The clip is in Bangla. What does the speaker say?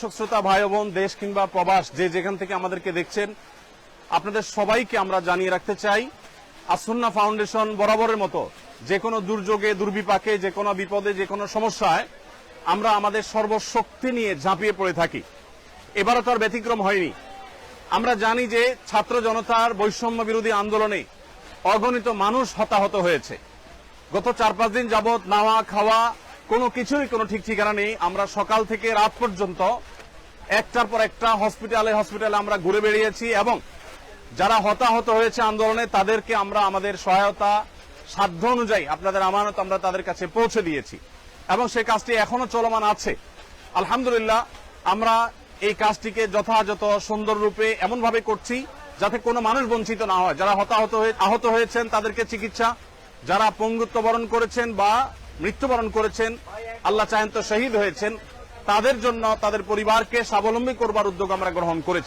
শ্রোতা ভাই বোন, দেশ কিংবা প্রবাস যে যেখান থেকে আমাদেরকে দেখছেন, আপনাদের সবাইকে আমরা জানিয়ে রাখতে চাই, আসুন্নাহ ফাউন্ডেশন বরাবরের মতো যে কোনো দুর্যোগে, দুর্বিপাকে, যে কোনো বিপদে, যে কোনো সমস্যায় আমরা আমাদের সর্বশক্তি নিয়ে ঝাঁপিয়ে পড়ে থাকি। এবারও তার ব্যতিক্রম হয়নি। আমরা জানি যে ছাত্র জনতার বৈষম্য বিরোধী আন্দোলনে অগণিত মানুষ হতাহত হয়েছে। গত 4-5 দিন যাবৎ নাওয়া খাওয়া কোনো কিছুরই কোনো ঠিক ঠিকানা নেই। আমরা সকাল থেকে রাত পর্যন্ত একটার পর একটা হসপিটালে আমরা ঘুরে বেরিয়েছি এবং যারা হতাহত হয়েছে আন্দোলনে তাদেরকে আমরা আমাদের সহায়তা সাধ্য অনুযায়ী আপনাদের আমানত আমরা তাদের কাছে পৌঁছে দিয়েছি এবং সেই কাজটি এখনো চলমান আছে। আলহামদুলিল্লাহ, আমরা এই কাজটিকে যথাযথ সুন্দর রূপে এমনভাবে করছি যাতে কোনো মানুষ বঞ্চিত না হয়। যারা আহত হয়েছেন তাদেরকে চিকিৎসা, যারা পঙ্গুত্ব বরণ করেছেন বা মৃত্যুবরণ করেছেন, আল্লাহ চাহেন তো শহীদ হয়েছেন, তাদের জন্য তাদের পরিবারকে স্বাবলম্বী করবার উদ্যোগ আমরা গ্রহণ করেছি।